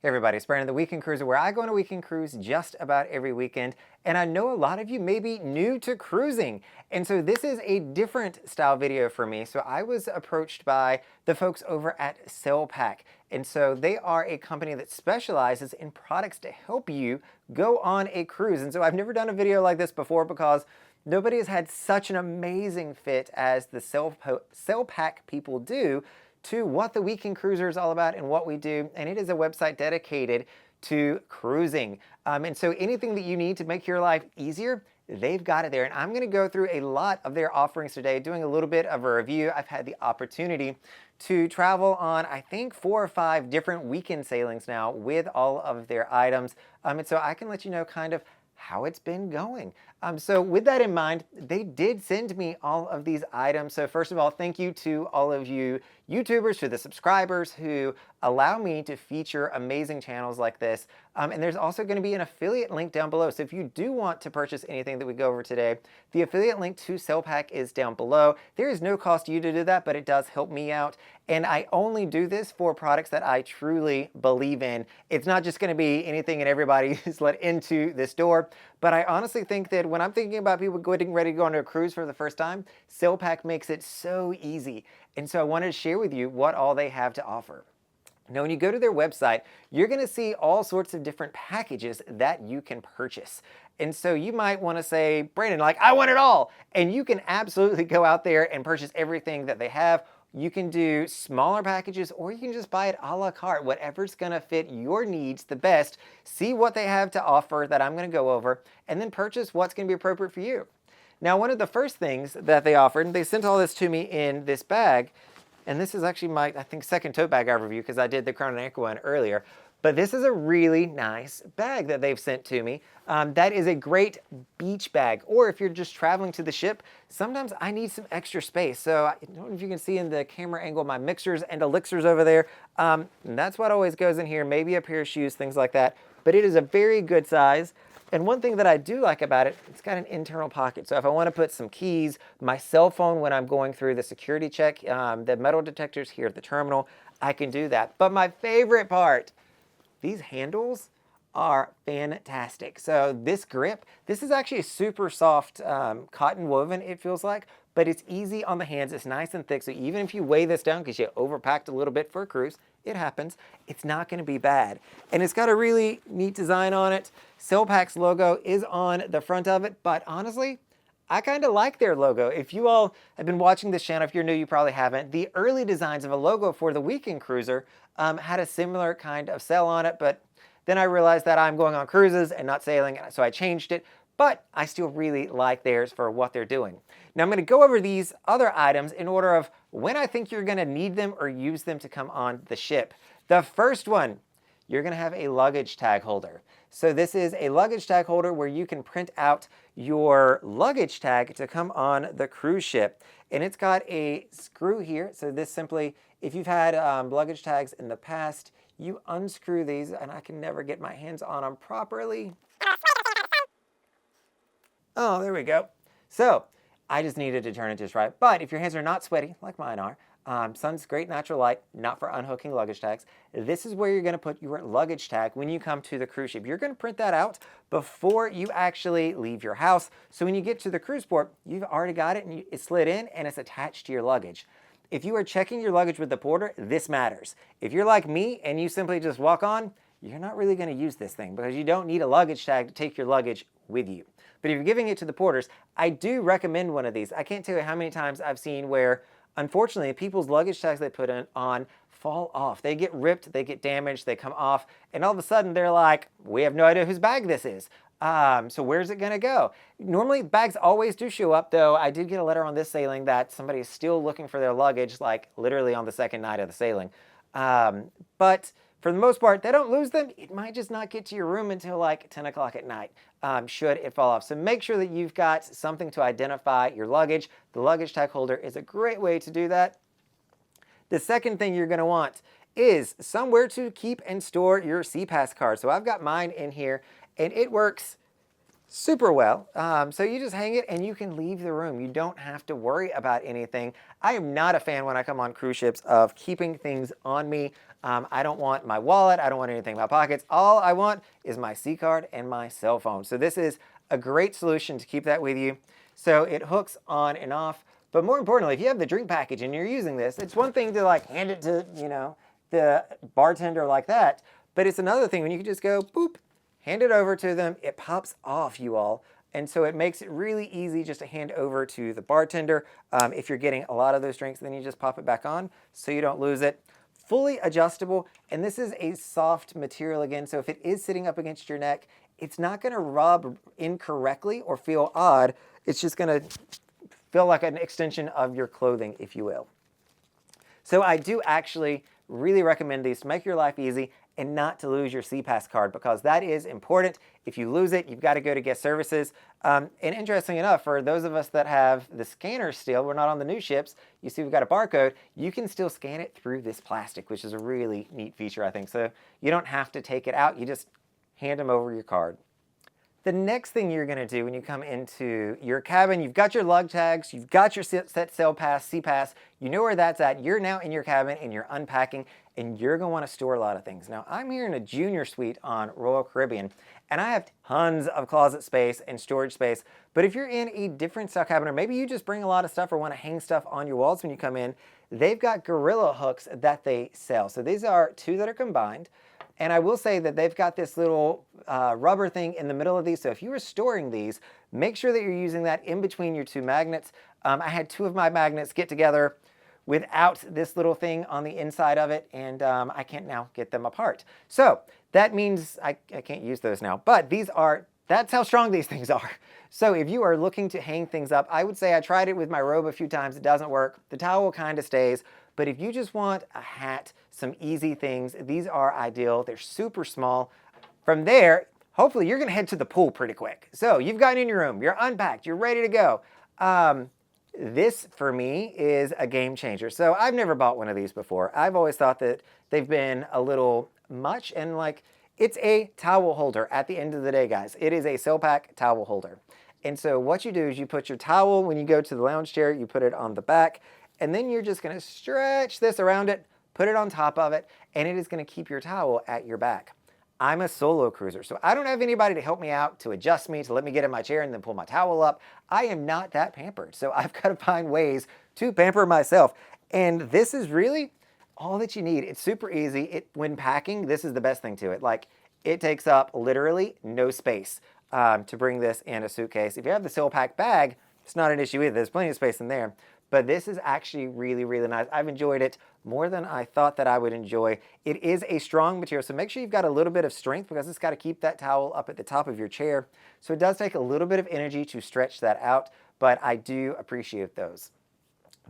Hey everybody, it's Brandon, the Weekend Cruiser, where I go on a weekend cruise just about every weekend. And I know a lot of you may be new to cruising. And so this is a different style video for me. So I was approached by the folks over at SailPak. And so they are a company that specializes in products to help you go on a cruise. And so I've never done a video like this before because nobody has had such an amazing fit as the SailPak people do to what the Weekend Cruiser is all about and what we do, and it is a website dedicated to cruising. And so anything that you need to make your life easier, they've got it there. And I'm gonna go through a lot of their offerings today, doing a little bit of a review. I've had the opportunity to travel on, I think, 4 or 5 different weekend sailings now with all of their items. And so I can let you know kind of how it's been going. So with that in mind, they did send me all of these items. So first of all, thank you to all of you YouTubers, to the subscribers who allow me to feature amazing channels like this. And there's also going to be an affiliate link down below. So if you do want to purchase anything that we go over today, the affiliate link to SailPak is down below. There is no cost to you to do that, but it does help me out. And I only do this for products that I truly believe in. It's not just going to be anything and everybody is let into this door. But I honestly think that when I'm thinking about people getting ready to go on a cruise for the first time, SailPak makes it so easy. And so I wanted to share with you what all they have to offer. Now, when you go to their website, you're going to see all sorts of different packages that you can purchase. And so you might want to say, Brandon, like, I want it all. And you can absolutely go out there and purchase everything that they have. You can do smaller packages, or you can just buy it a la carte, whatever's going to fit your needs the best. See what they have to offer that I'm going to go over, and then purchase what's going to be appropriate for you. Now, one of the first things that they offered, and they sent all this to me in this bag, and this is actually my, I think, second tote bag I review because I did the Crown and Anchor one earlier. But this is a really nice bag that they've sent to me. That is a great beach bag. Or if you're just traveling to the ship, sometimes I need some extra space. So I don't know if you can see in the camera angle my mixers and elixirs over there. And that's what always goes in here. Maybe a pair of shoes, things like that. But it is a very good size. And one thing that I do like about it, it's got an internal pocket. So if I want to put some keys, my cell phone when I'm going through the security check, the metal detectors here at the terminal, I can do that. But my favorite part, these handles are fantastic. So this grip, this is actually a super soft cotton woven, it feels like, but it's easy on the hands. It's nice and thick. So even if you weigh this down because you overpacked a little bit for a cruise, it happens, it's not going to be bad. And it's got a really neat design on it. SailPak's logo is on the front of it, but honestly, I kind of like their logo. If you all have been watching this channel, if you're new, you probably haven't. The early designs of a logo for the Weekend Cruiser had a similar kind of sail on it, but then I realized that I'm going on cruises and not sailing, so I changed it. But I still really like theirs for what they're doing. Now I'm going to go over these other items in order of when I think you're going to need them or use them to come on the ship. The first one, you're going to have a luggage tag holder. So this is a luggage tag holder where you can print out your luggage tag to come on the cruise ship. And it's got a screw here. So this simply, if you've had luggage tags in the past, you unscrew these, and I can never get my hands on them properly. Oh, there we go. So I just needed to turn it just right. But if your hands are not sweaty, like mine are, sun's great natural light, not for unhooking luggage tags. This is where you're going to put your luggage tag when you come to the cruise ship. You're going to print that out before you actually leave your house. So when you get to the cruise port, you've already got it and it's slid in and it's attached to your luggage. If you are checking your luggage with the porter, this matters. If you're like me and you simply just walk on, you're not really going to use this thing because you don't need a luggage tag to take your luggage with you. But if you're giving it to the porters, I do recommend one of these. I can't tell you how many times I've seen where, unfortunately, people's luggage tags they put on fall off. They get ripped, they get damaged, they come off, and all of a sudden they're like, we have no idea whose bag this is. So where's it gonna go? Normally bags always do show up, though I did get a letter on this sailing that somebody is still looking for their luggage, like literally on the second night of the sailing. But for the most part, they don't lose them. It might just not get to your room until like 10 o'clock at night, should it fall off. So make sure that you've got something to identify your luggage. The luggage tag holder is a great way to do that. The second thing you're gonna want is somewhere to keep and store your CPass card. So I've got mine in here, and it works super well. So you just hang it and you can leave the room. You don't have to worry about anything. I am not a fan when I come on cruise ships of keeping things on me. I don't want my wallet. I don't want anything in my pockets. All I want is my C card and my cell phone. So this is a great solution to keep that with you. So it hooks on and off. But more importantly, if you have the drink package and you're using this, it's one thing to like hand it to, the bartender like that. But it's another thing when you can just go, boop, hand it over to them. It pops off, you all. And so it makes it really easy just to hand over to the bartender. If you're getting a lot of those drinks, then you just pop it back on so you don't lose it. Fully adjustable, and this is a soft material again, so if it is sitting up against your neck, it's not gonna rub incorrectly or feel odd. It's just gonna feel like an extension of your clothing, if you will. So I do actually really recommend these to make your life easy and not to lose your CPass card, because that is important. If you lose it, you've got to go to guest services. And interesting enough, for those of us that have the scanner still, we're not on the new ships, you see we've got a barcode, you can still scan it through this plastic, which is a really neat feature, I think. So you don't have to take it out, you just hand them over your card. The next thing you're going to do when you come into your cabin, you've got your lug tags, you've got your set SailPass, CPass, you know where that's at. You're now in your cabin and you're unpacking, and you're going to want to store a lot of things. Now, I'm here in a junior suite on Royal Caribbean, and I have tons of closet space and storage space. But if you're in a different style cabin, or maybe you just bring a lot of stuff or want to hang stuff on your walls when you come in, they've got Gorilla hooks that they sell. So these are two that are combined. And I will say that they've got this little rubber thing in the middle of these. So if you were storing these, make sure that you're using that in between your two magnets. I had two of my magnets get together without this little thing on the inside of it, and I can't now get them apart. So that means I can't use those now, but that's how strong these things are. So if you are looking to hang things up, I would say I tried it with my robe a few times. It doesn't work. The towel kind of stays. But if you just want a hat, some easy things, these are ideal. They're super small. From there, hopefully you're going to head to the pool pretty quick. So you've gotten in your room, you're unpacked, you're ready to go. This, for me, is a game changer. So I've never bought one of these before. I've always thought that they've been a little much, and like, it's a towel holder at the end of the day, guys. It is a SailPak towel holder. And so what you do is you put your towel, when you go to the lounge chair, you put it on the back, and then you're just gonna stretch this around it, put it on top of it, and it is gonna keep your towel at your back. I'm a solo cruiser, so I don't have anybody to help me out, to adjust me, to let me get in my chair and then pull my towel up. I am not that pampered, so I've got to find ways to pamper myself. And this is really all that you need. It's super easy. When packing, this is the best thing to it. Like, it takes up literally no space to bring this in a suitcase. If you have the SailPak bag, it's not an issue either. There's plenty of space in there. But this is actually really, really nice. I've enjoyed it more than I thought that I would enjoy. It is a strong material, so make sure you've got a little bit of strength, because it's got to keep that towel up at the top of your chair. So it does take a little bit of energy to stretch that out, but I do appreciate those.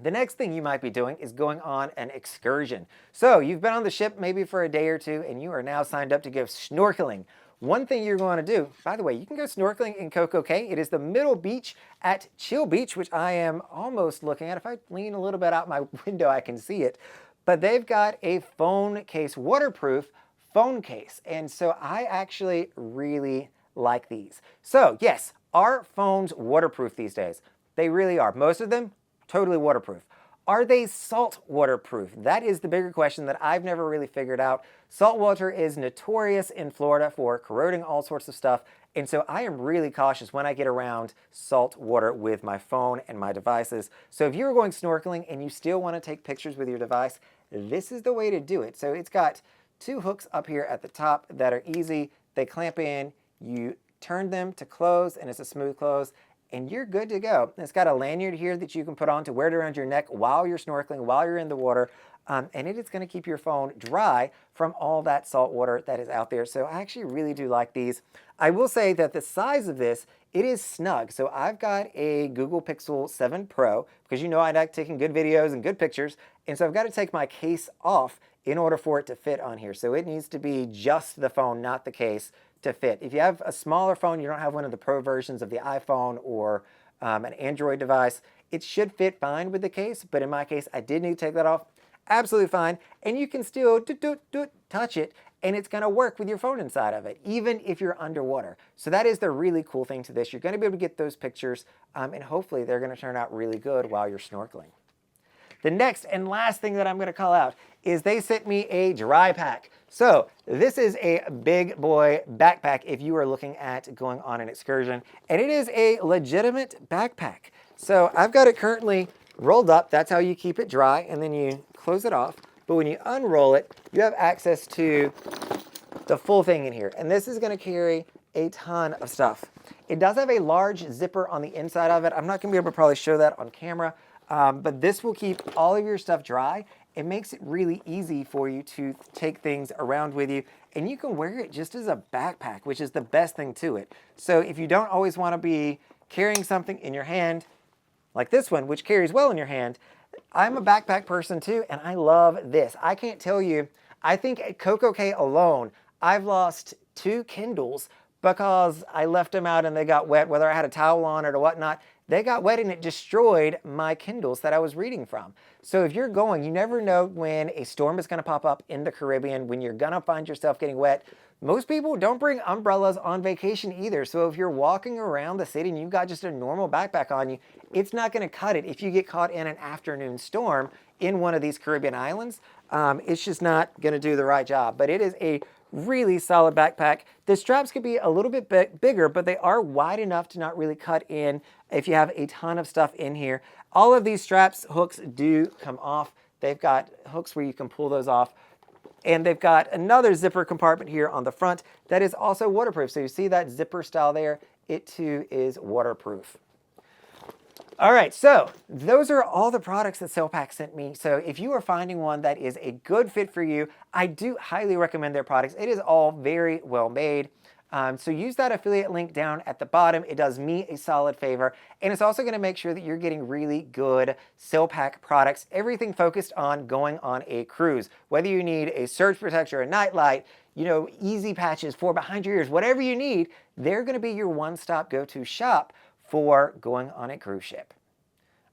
The next thing you might be doing is going on an excursion. So you've been on the ship maybe for a day or two, and you are now signed up to go snorkeling. One thing you're going to do, by the way, you can go snorkeling in Coco Cay. It is the middle beach at Chill Beach, which I am almost looking at. If I lean a little bit out my window, I can see it. But they've got a phone case, waterproof phone case. And so I actually really like these. So yes, are phones waterproof these days? They really are. Most of them, totally waterproof. Are they salt waterproof? That is the bigger question that I've never really figured out. Salt water is notorious in Florida for corroding all sorts of stuff, and so I am really cautious when I get around salt water with my phone and my devices. So if you're going snorkeling and you still want to take pictures with your device, this is the way to do it. So it's got two hooks up here at the top that are easy. They clamp in, you turn them to close, and it's a smooth close, and you're good to go. It's got a lanyard here that you can put on to wear it around your neck while you're snorkeling, while you're in the water, and it is going to keep your phone dry from all that salt water that is out there. So I actually really do like these. I will say that the size of this, it is snug. So I've got a Google Pixel 7 Pro, because you know I like taking good videos and good pictures, and so I've got to take my case off in order for it to fit on here. So it needs to be just the phone, not the case, to fit. If you have a smaller phone, you don't have one of the Pro versions of the iPhone or an Android device, it should fit fine with the case, but in my case, I did need to take that off. Absolutely fine, and you can still touch it and it's going to work with your phone inside of it, even if you're underwater. So that is the really cool thing to this. You're going to be able to get those pictures, and hopefully they're going to turn out really good while you're snorkeling. The next and last thing that I'm going to call out is they sent me a dry pack. So this is a big boy backpack if you are looking at going on an excursion, and it is a legitimate backpack. So I've got it currently rolled up. That's how you keep it dry, and then you close it off. But when you unroll it, you have access to the full thing in here. And this is going to carry a ton of stuff. It does have a large zipper on the inside of it. I'm not going to be able to probably show that on camera, but this will keep all of your stuff dry. It makes it really easy for you to take things around with you, and you can wear it just as a backpack, which is the best thing to it. So if you don't always want to be carrying something in your hand, like this one, which carries well in your hand, I'm a backpack person too, and I love this. I can't tell you, I think at CocoCay alone, I've lost 2 Kindles because I left them out and they got wet, whether I had a towel on it or whatnot. They got wet and it destroyed my Kindles that I was reading from. So if you're going, you never know when a storm is going to pop up in the Caribbean, when you're going to find yourself getting wet. Most people don't bring umbrellas on vacation either. So if you're walking around the city and you've got just a normal backpack on you, it's not going to cut it if you get caught in an afternoon storm in one of these Caribbean islands. It's just not going to do the right job. But it is a really solid backpack. The straps could be a little bit bigger, but they are wide enough to not really cut in if you have a ton of stuff in here. All of these straps hooks do come off. They've got hooks where you can pull those off. And they've got another zipper compartment here on the front that is also waterproof. So you see that zipper style there? It too is waterproof. All right, so those are all the products that SailPak sent me. So if you are finding one that is a good fit for you, I do highly recommend their products. It is all very well made. So use that affiliate link down at the bottom. It does me a solid favor. And it's also going to make sure that you're getting really good SailPak products. Everything focused on going on a cruise. Whether you need a surge protector, a nightlight, easy patches for behind your ears, whatever you need, they're going to be your one-stop go-to shop for going on a cruise ship.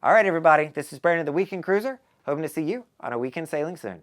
All right, everybody, this is Brandon, the Weekend Cruiser. Hoping to see you on a weekend sailing soon.